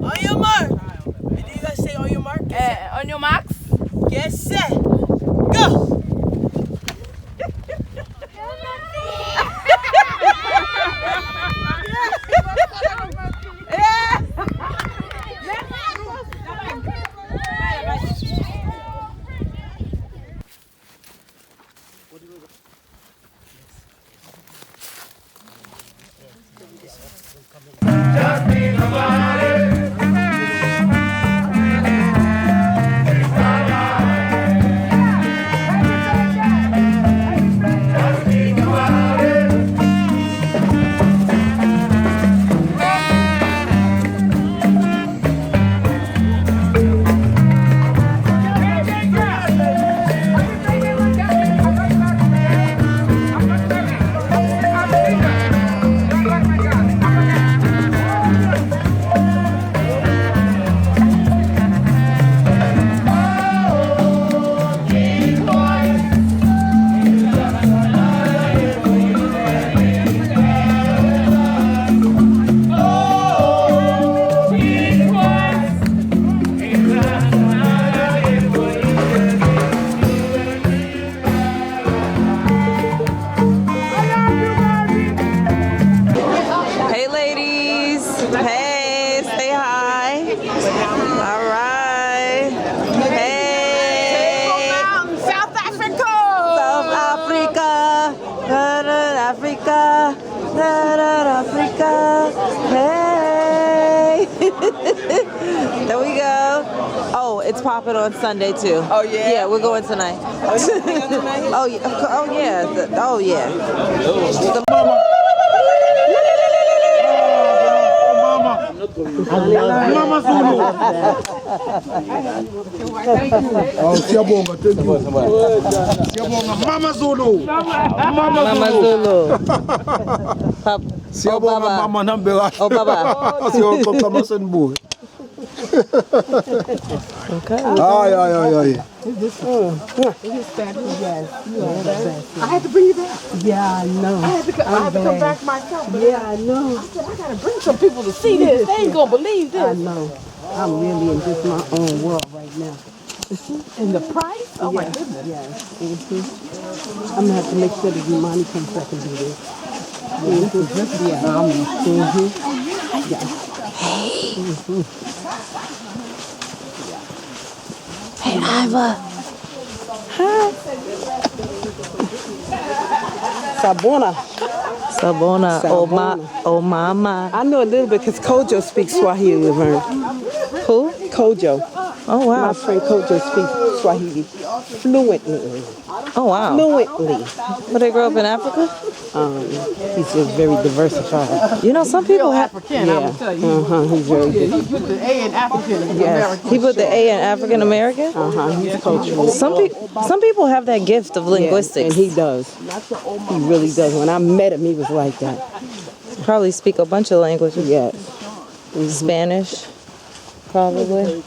On your mark. And then you gotta say on your mark. On your marks. Get set. Go. Africa, hey. There we go. Oh, it's popping on Sunday too. Oh yeah? Yeah, we're going tonight. Oh, you singing tonight? Oh yeah. Oh yeah. Mama Zulu. Oh, Siyabonga, thank you. Siyabonga, Mama Zulu. Mama Zulu. Siyabonga, Mama Nambela. Oh, Baba. Siyabonga, Mama Senbu. Okay. Ay. I had to bring you back. Yeah, I know. I had to come back myself. Yeah, I know. I said, I gotta bring some people to see this. They ain't gonna believe this. I know. I'm really in just my own world right now. And the price? Oh my goodness. Yes. I'm gonna have to make sure that Imani comes back and do this. Yeah. Hey, Iva. Hi. Sabona. Oh mama. I know a little bit because Kojo speaks Swahili, Laverne. Who? Kojo. Oh wow. My friend Kojo speaks Swahili fluently. Oh wow. Fluently. But they grew up in Africa? He's just very diversified. You know, some people have. African, I will tell you. He's very good. He put the A in African American. He put the A in African American? He's cultural. Some people have that gift of linguistics. And he does. He really does. When I met him, he was like that. Probably speak a bunch of languages. Yes. Spanish, probably.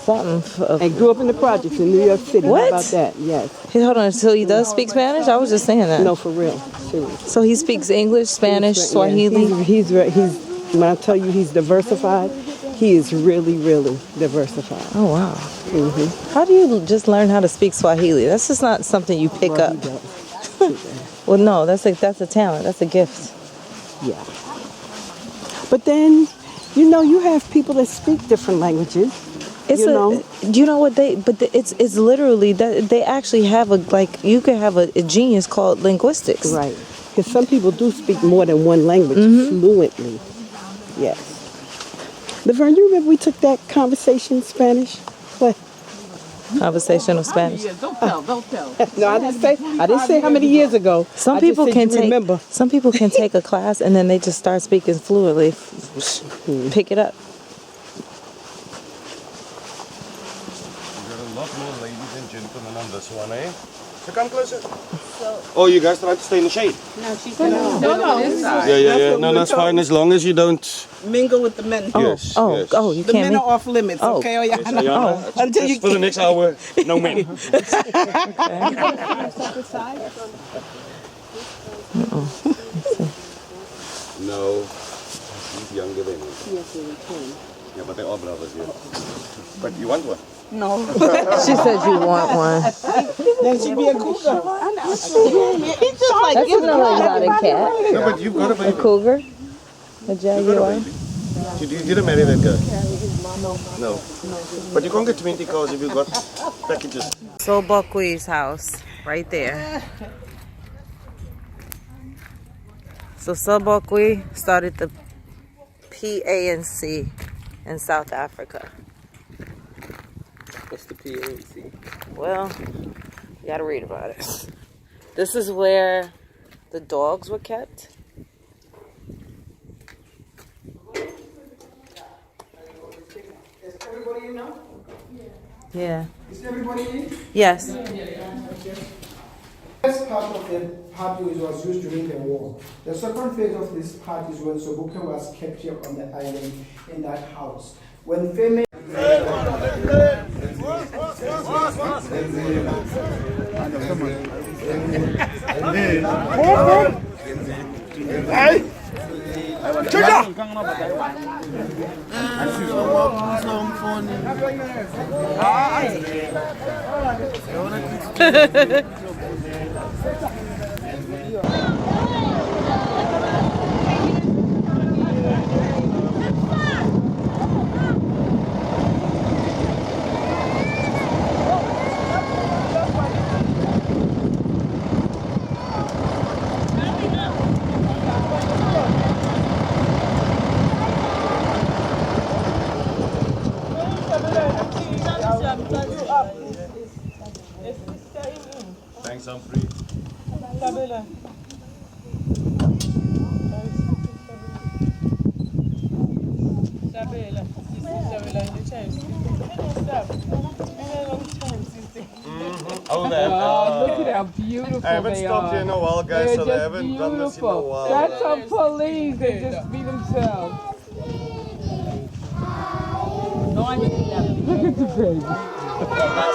Something. And grew up in the projects in New York City. What? How about that? Yes. Hey, hold on. So he does speak Spanish? I was just saying that. No, for real. Serious. So he speaks English, Spanish, Swahili? Yeah. He's when I tell you he's diversified, he is really, really diversified. Oh, wow. How do you just learn how to speak Swahili? That's just not something you pick up. Well, no, that's a talent. That's a gift. Yeah. But then, you have people that speak different languages. It's it's literally that they actually have you could have a genius called linguistics. Right. Because some people do speak more than one language fluently. Yes. Laverne, you remember we took that conversation in Spanish? What? Conversational Spanish. Yeah, don't tell. No, I didn't say how many years ago. Some people can take a class and then they just start speaking fluently. Pick it up. A lot more ladies and gentlemen on this one, eh? So come closer. Oh, you guys trying to stay in the shade? No, she's gonna no. Yeah. No, that's fine as long as you don't Mingle with the men. Yes. You The can't. men are off limits, okay? Oh, yeah. Until you for the next hour, no men. No, he's younger than me. Yes, Yeah, but they are brothers here. But you want one? No. She said you want one. Then she'd be a cougar. He's just like, That's another exotic cat. No, but you've got a A baby. cougar. A You've got a jaguar. baby. You didn't marry that guy? No. But you can't get 20 cars if you've got packages. So Buckwheat's house, right there. So Sobokwe started the PANC in South Africa. What's the PANC? Well, you gotta read about it. This is where the dogs were kept. Is everybody in now? Yeah. Is everybody in? Yes. First part of the party was used during the war. The second phase of this party is when Sobukwe was kept here on the island in that house. When female Thanks, Humphrey. Oh, Look at how beautiful I haven't they stopped are. here in a while, guys, They're so they just haven't done this in a beautiful. while. That's some police. They just be themselves. Look at the baby.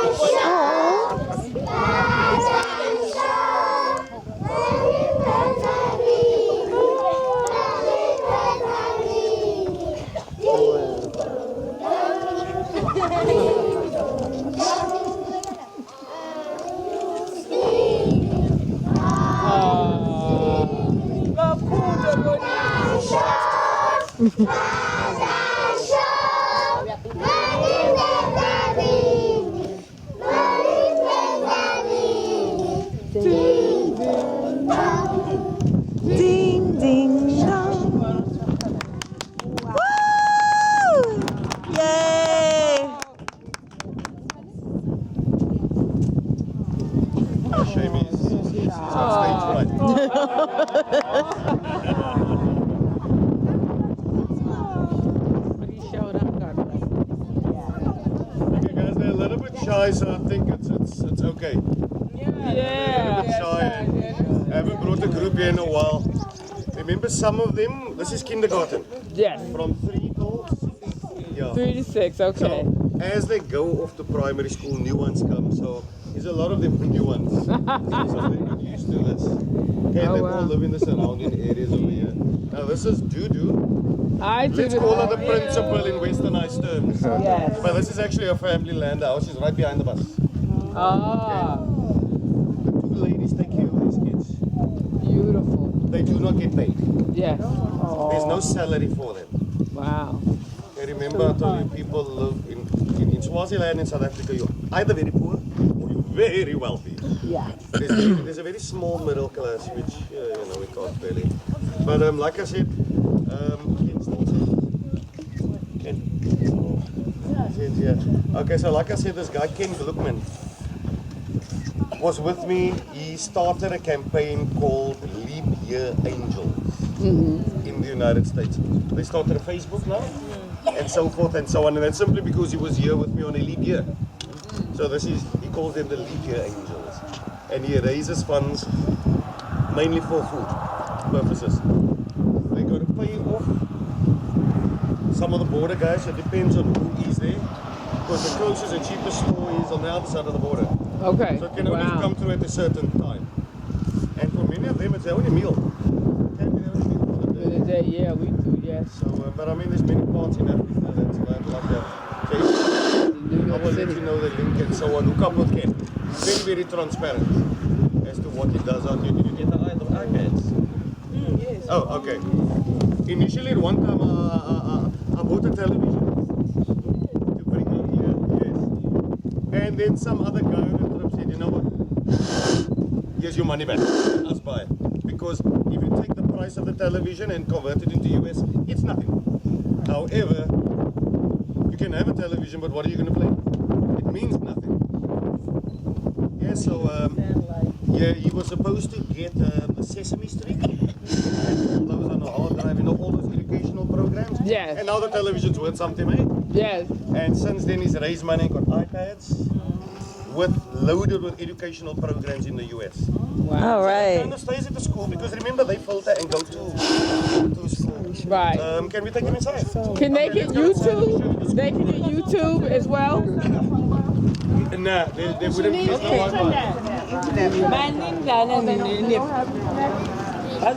Ding, ding, dong. Woo! Yay! Shame he's on stage right. Okay, guys, they're a little bit shy, so I think it's okay. Yeah. Shy. I haven't brought a group here in a while. Remember some of them? This is kindergarten. Yes. From 3 to 6. 3 to 6. Okay. So, as they go off to primary school, new ones come. So, there's a lot of them new ones. So, they get used to this. Okay, they all live in the surrounding areas over here. Now, this is Dudu. I do. Let's call her the principal in westernized terms. Yes. But this is actually a family land house. She's right behind the bus. Ah, The 2 ladies take care of these kids. beautiful. They do not get paid. Yes. There's no salary for them. Wow. I remember I told you people live in Swaziland in South Africa, you're either very poor or you're very wealthy. Yeah. There's a very small middle class which we can't really. But like I said, Ken still says. Ken. Says, yeah. Okay, so like I said, this guy Ken Gluckman was with me. He started a campaign called Leap Year Angels in the United States. They started a Facebook now and so forth and so on, and that's simply because he was here with me on a leap year. So he calls them the Leap Year Angels, and he raises funds mainly for food purposes. They got to pay off some of the border guys. It depends on who is there, because the closest and cheapest store is on the other side of the border. Okay. So it can only come through at a certain time. And for many of them, it's their only meal. Can be their only meal for the day. Yeah, we do. Yes. So, but I mean, there's many parts in Africa that's like that. Okay. I will let you know the link and so on. Hook up with Ken. Very, very transparent as to what he does out here. Did you get the iPads? Yes. Oh, okay. Initially, at one time, I bought a television to bring out here. Yes. And then some other guy on the trip said, you know what? Here's your money back. Let's buy it. Because if you take the price of the television and convert it into US, it's nothing. However, you can have a television, but what are you going to play? It means nothing. Yeah, so yeah, he was supposed to get the Sesame Street, and all those on the hard drive, you know, all those educational programs. Yes. And now the television's worth something, eh? Yes. And since then he's raised money and got iPads loaded with educational programs in the US. All right. And stays at the school because remember they filter and go to school. Right. Can we take them inside? Can they get YouTube? They can get YouTube as well? Nah, they wouldn't be. There's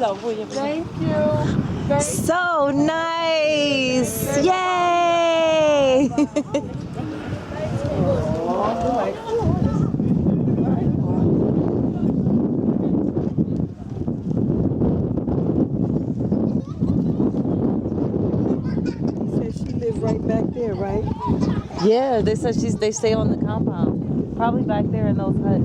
no Thank you. So nice. Yay. She lives right back there, right? Yeah, they said they stay on the compound. Probably back there in those huts.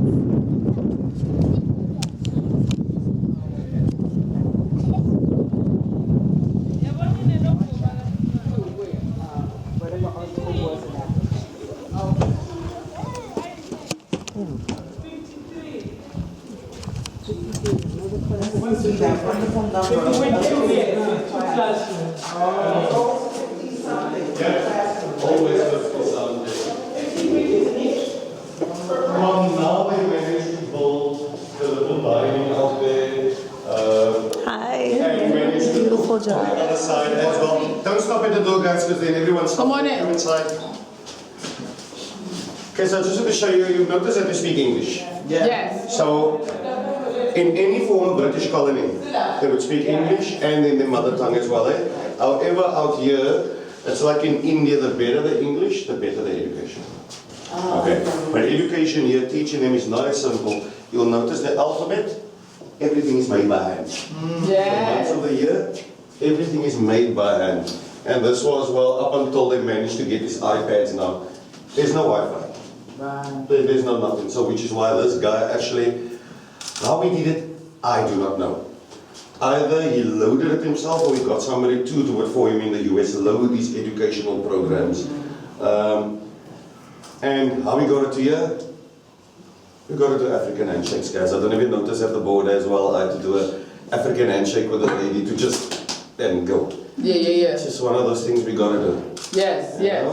Always now they managed to build the little dining out there. Hi. And managed to Beautiful on the job. other side as well. Don't stop at the door, guys, because then everyone's Come on in. Come inside. Okay, so just to show you, you notice that they speak English. Yes. So, in any former British colony, they would speak English and in their mother tongue as well. Eh? However, out here, it's like in India, the better the English, the better the education. Okay, but education here, teaching them is not as simple. You'll notice the alphabet, everything is made by hand. The Yes. months of the year, everything is made by hand. And this was, well, up until they managed to get these iPads now, there's no Wi-Fi. There's no nothing. So which is why this guy actually, how he did it, I do not know. Either he loaded it himself or he got somebody to do it for him in the US, load these educational programs. And how we got it to here? We got it to African handshakes, guys. I don't even notice at the board as well. I had to do an African handshake with a lady to just then go. Yeah. It's just one of those things we gotta do. Yes, yes.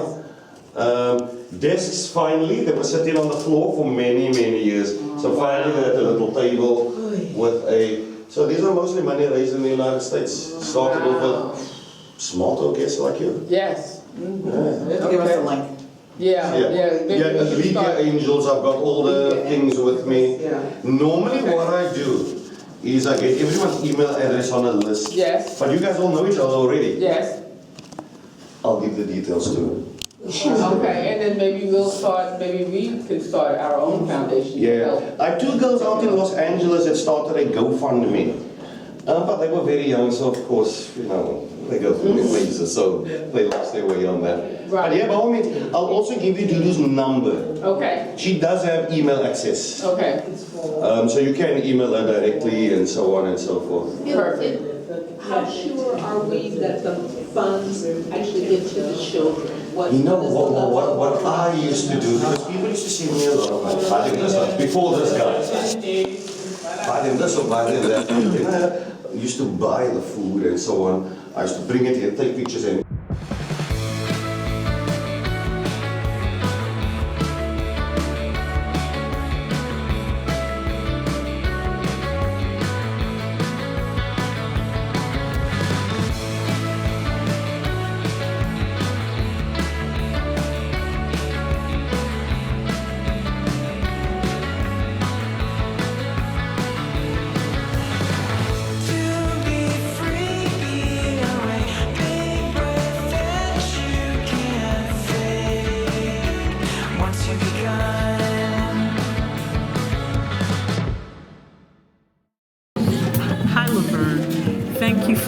Desks finally, they were sitting on the floor for many, many years. So finally they had a little table with a, so these are mostly money raised in the United States. Started off with small talk guests like you. Yes. Give us a link. Yeah. Yeah, Media Angels, I've got all the things with me. Yeah. Normally what I do is I get everyone's email address on a list. Yes. But you guys all know each other already. Yes. I'll give the details to Okay, and then maybe we could start our own foundation. Yeah, I have two girls out in Los Angeles that started a GoFundMe. But they were very young, so of course, you know, they go through their phases, so they lost their way on that. Right. But yeah, by all means, I'll also give you Dudu's number. Okay, She does have email access. okay, So you can email her directly and so on and so forth. perfect. How sure are we that the funds actually get to the children? You know what I used to do, because people used to send me a lot of money, buy them this one, before this guy. Buy them this or buy them that. Then I used to buy the food and so on. I used to bring it here, take pictures and To be free, be away, big breath.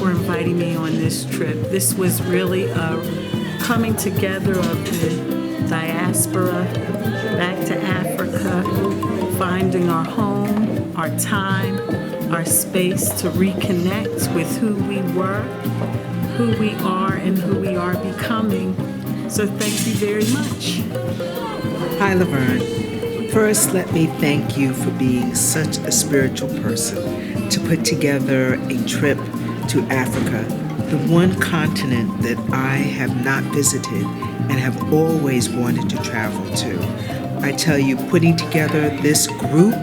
for inviting me on this trip. This was really a coming together of the diaspora back to Africa, finding our home, our time, our space to reconnect with who we were, who we are, and who we are becoming. So thank you very much. Hi, Laverne. First, let me thank you for being such a spiritual person to put together a trip to Africa, the one continent that I have not visited and have always wanted to travel to. I tell you, putting together this group,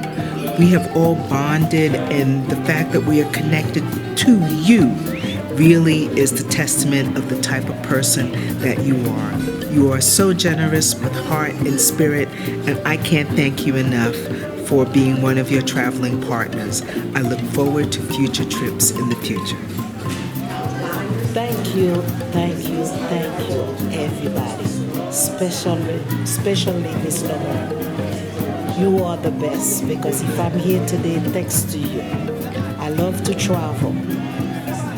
we have all bonded, and the fact that we are connected to you really is the testament of the type of person that you are. You are so generous with heart and spirit, and I can't thank you enough for being one of your traveling partners. I look forward to future trips in the future. Thank you, everybody. Especially Miss Laverne. You are the best, because if I'm here today thanks to you. I love to travel.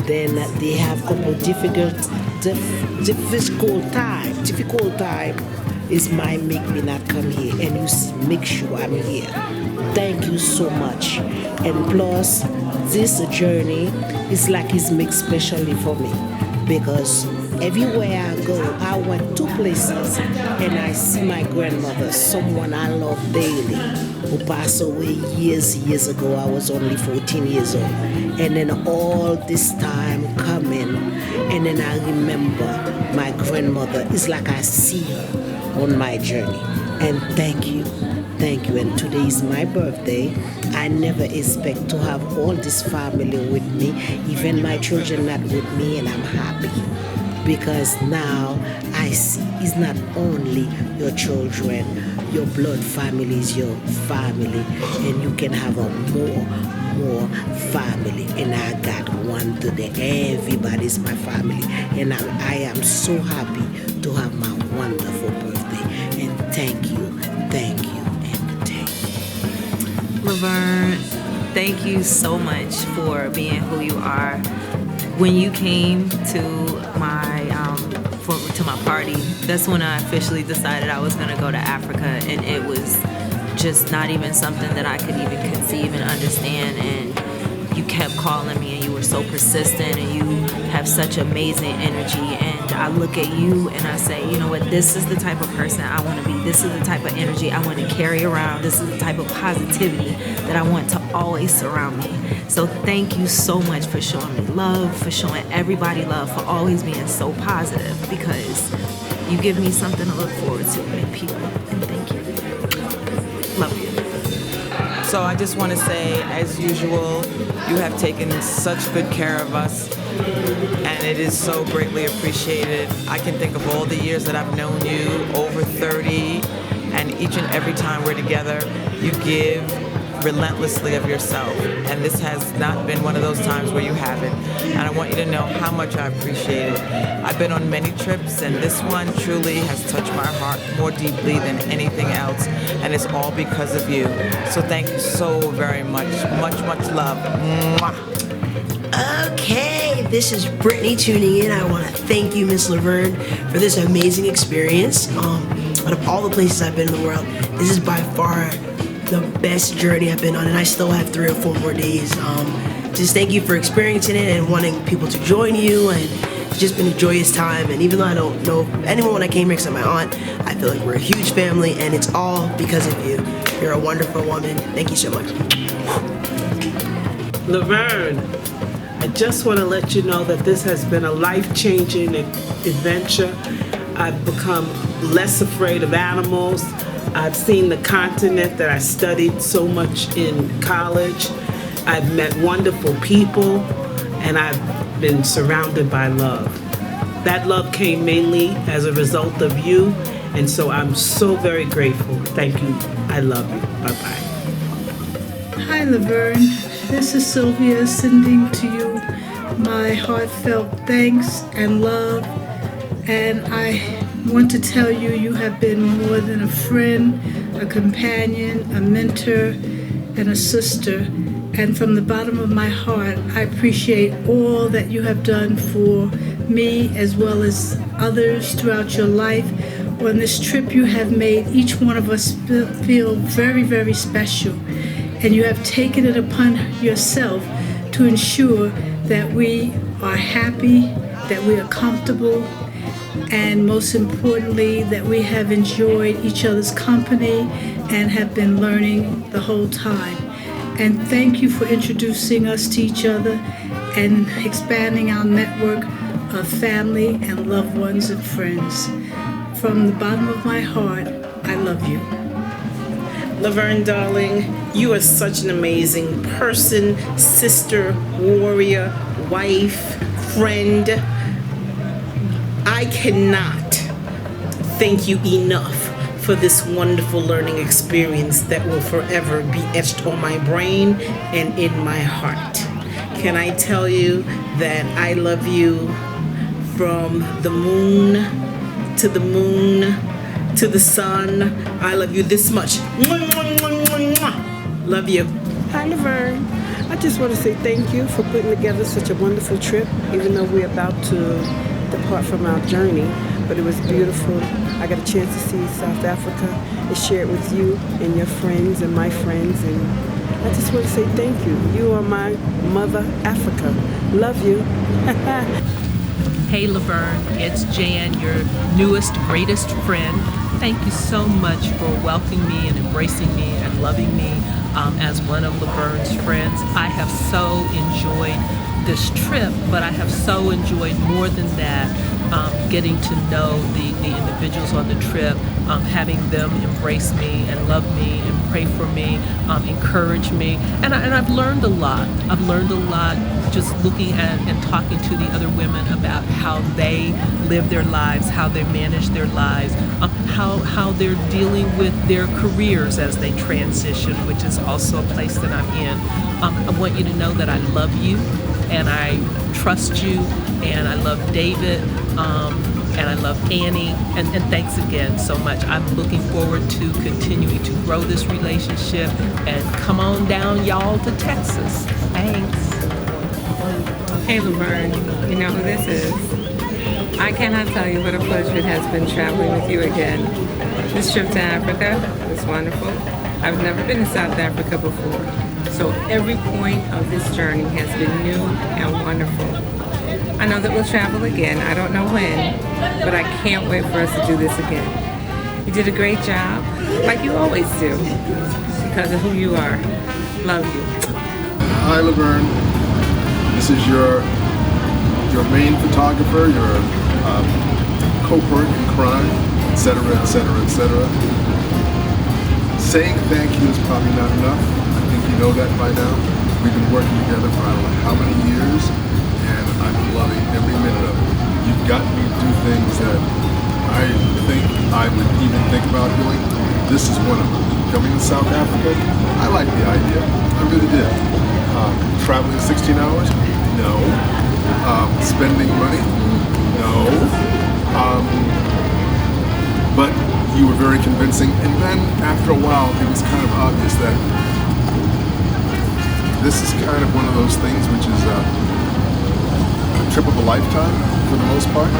Then they have a couple difficult time is my make me not come here, and you make sure I'm here. Thank you so much. And plus, this journey is like it's made specially for me, because everywhere I go, I went to places and I see my grandmother, someone I love daily, who passed away years ago. I was only 14 years old. And then all this time coming, and then I remember my grandmother. It's like I see her on my journey. And thank you. And today is my birthday. I never expect to have all this family with me, even my children not with me, and I'm happy. Because now I see it's not only your children, your blood family is your family, and you can have a more family. And I got one today. Everybody's my family, and I am so happy to have my wonderful birthday. And thank you. Laverne, thank you so much for being who you are. When you came to my party, that's when I officially decided I was going to go to Africa, and it was just not even something that I could even conceive and understand. And you kept calling me, and you were so persistent, and you have such amazing energy. And I look at you and I say, you know what, this is the type of person I want to be. This is the type of energy I want to carry around. This is the type of positivity that I want to always surround me. So thank you so much for showing me love, for showing everybody love, for always being so positive, because you give me something to look forward to in people. And thank you. Love you. So I just want to say, as usual, you have taken such good care of us, and it is so greatly appreciated. I can think of all the years that I've known you, over 30, and each and every time we're together, you give relentlessly of yourself, and this has not been one of those times where you haven't, and I want you to know how much I appreciate it. I've been on many trips, and this one truly has touched my heart more deeply than anything else, and it's all because of you. So thank you so very much. Much love. Mwah. Okay, this is Brittany tuning in. I want to thank you, Miss Laverne, for this amazing experience. Out of all the places I've been in the world, this is by far the best journey I've been on, and I still have 3 or 4 more days. Just thank you for experiencing it and wanting people to join you, and it's just been a joyous time. And even though I don't know anyone when I came here except my aunt, I feel like we're a huge family, and it's all because of you. You're a wonderful woman. Thank you so much. Laverne, I just want to let you know that this has been a life-changing adventure. I've become less afraid of animals. I've seen the continent that I studied so much in college. I've met wonderful people, and I've been surrounded by love. That love came mainly as a result of you, and so I'm so very grateful. Thank you. I love you. Bye-bye. Hi, Laverne. This is Sylvia sending to you my heartfelt thanks and love. And I want to tell you, you have been more than a friend, a companion, a mentor, and a sister. And from the bottom of my heart, I appreciate all that you have done for me as well as others throughout your life. On this trip, you have made each one of us feel very, very special. And you have taken it upon yourself to ensure that we are happy, that we are comfortable, and most importantly, that we have enjoyed each other's company and have been learning the whole time. And thank you for introducing us to each other and expanding our network of family and loved ones and friends. From the bottom of my heart, I love you. Laverne, darling, you are such an amazing person, sister, warrior, wife, friend. I cannot thank you enough for this wonderful learning experience that will forever be etched on my brain and in my heart. Can I tell you that I love you from the moon to the moon to the sun? I love you this much. Love you. Hi, Laverne. I just want to say thank you for putting together such a wonderful trip, even though we're about to depart from our journey. But it was beautiful. I got a chance to see South Africa and share it with you and your friends and my friends. And I just want to say thank you. You are my mother, Africa. Love you. Hey Laverne, it's Jan, your newest, greatest friend. Thank you so much for welcoming me and embracing me and loving me as one of Laverne's friends. I have so enjoyed this trip, but I have so enjoyed more than that getting to know the individuals on the trip, having them embrace me and love me and pray for me, encourage me. And I've learned a lot. I've learned a lot just looking at and talking to the other women about how they live their lives, how they manage their lives, how they're dealing with their careers as they transition, which is also a place that I'm in. I want you to know that I love you and I trust you and I love David and I love Annie, and thanks again so much. I'm looking forward to continuing to grow this relationship, and come on down y'all to Texas. Thanks. Hey Laverne, you know who this is. I cannot tell you what a pleasure it has been traveling with you again. This trip to Africa was wonderful. I've never been to South Africa before, so every point of this journey has been new and wonderful. I know that we'll travel again. I don't know when, but I can't wait for us to do this again. You did a great job, like you always do, because of who you are. Love you. Hi, Laverne. This is your main photographer, your co-partner in crime, etc., etc., etc. Saying thank you is probably not enough. I think you know that by now. We've been working together for I don't know how many years, and I'm loving every minute of it. You've gotten me to do things that I think I would even think about doing. This is one of them. Coming to South Africa, I like the idea. I really did. Traveling 16 hours? No. Spending money? No. But you were very convincing. And then after a while, it was kind of obvious that this is kind of one of those things which is a trip of a lifetime for the most part.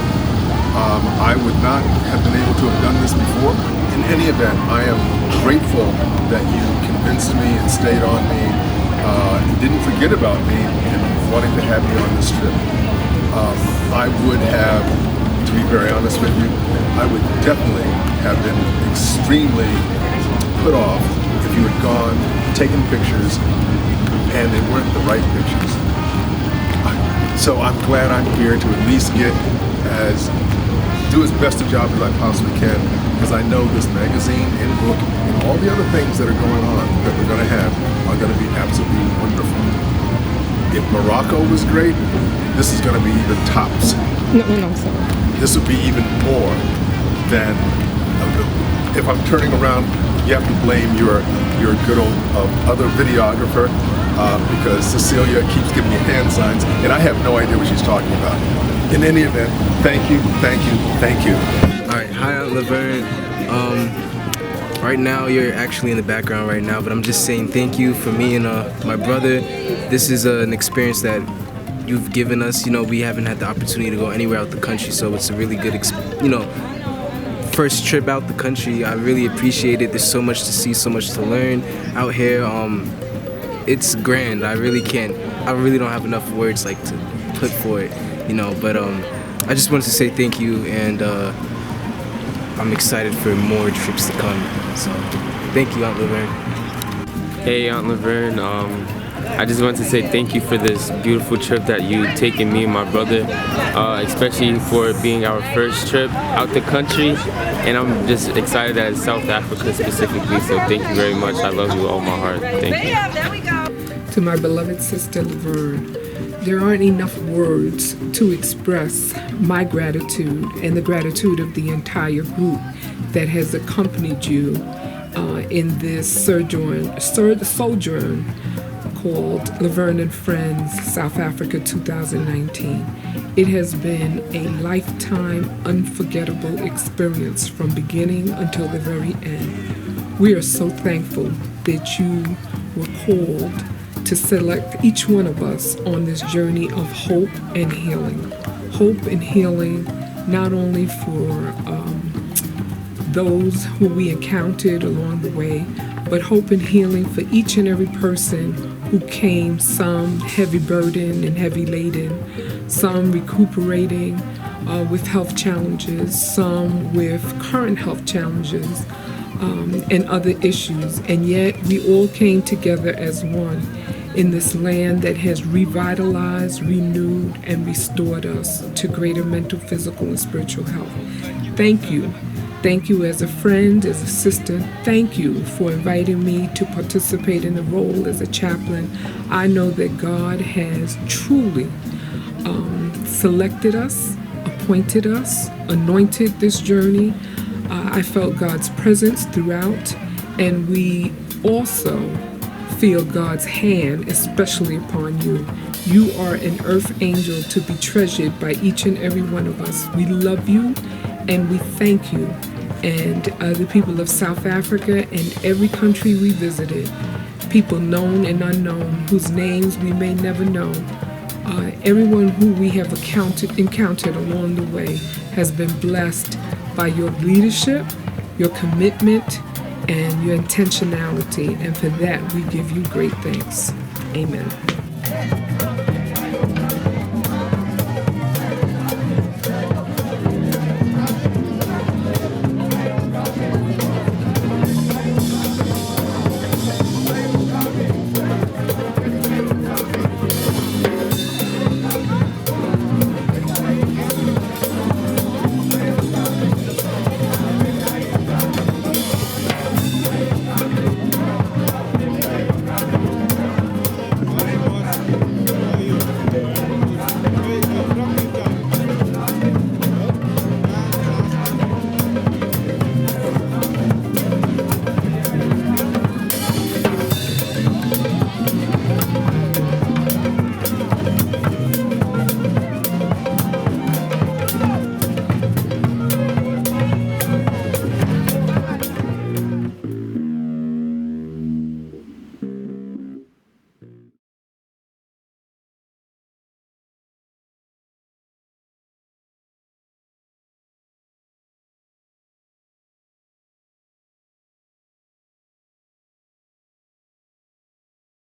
I would not have been able to have done this before. In any event, I am grateful that you convinced me and stayed on me, didn't forget about me and wanting to have me on this trip. I would have, to be very honest with you, I would definitely have been extremely put off if you had gone, taken pictures, and they weren't the right pictures. So I'm glad I'm here to at least do as best a job as I possibly can, because I know this magazine and book and all the other things that are going on that we're going to have are going to be absolutely wonderful. If Morocco was great, this is going to be even tops. No, sorry. This would be even more than, if I'm turning around, you have to blame your good old other videographer, because Cecilia keeps giving me hand signs, and I have no idea what she's talking about. In any event, thank you, thank you, thank you. All right, hi, Laverne. right now you're actually in the background right now, but I'm just saying thank you for me and my brother. This is an experience that you've given us. You know, we haven't had the opportunity to go anywhere out the country, so it's a really good, first trip out the country. I really appreciate it. There's so much to see, so much to learn out here. It's grand. I really don't have enough words like to put for it, but I just wanted to say thank you, and I'm excited for more trips to come. So thank you, Aunt Laverne. Hey, Aunt Laverne. I just want to say thank you for this beautiful trip that you've taken me and my brother, especially for being our first trip out the country. And I'm just excited that it's South Africa specifically, so thank you very much. I love you with all my heart. Thank you. To my beloved sister Laverne, there aren't enough words to express my gratitude and the gratitude of the entire group that has accompanied you in this sojourn called Laverne and Friends South Africa 2019. It has been a lifetime unforgettable experience from beginning until the very end. We are so thankful that you were called to select each one of us on this journey of hope and healing. Hope and healing not only for those who we encountered along the way, but hope and healing for each and every person who came, some heavy burdened and heavy laden, some recuperating with health challenges, some with current health challenges and other issues. And yet we all came together as one in this land that has revitalized, renewed, and restored us to greater mental, physical, and spiritual health. Thank you. Thank you as a friend, as a sister. Thank you for inviting me to participate in the role as a chaplain. I know that God has truly selected us, appointed us, anointed this journey. I felt God's presence throughout, and we also feel God's hand, especially upon you. You are an earth angel to be treasured by each and every one of us. We love you and we thank you. And the people of South Africa and every country we visited, people known and unknown, whose names we may never know, everyone who we have encountered along the way has been blessed by your leadership, your commitment, and your intentionality. And for that, we give you great thanks. Amen.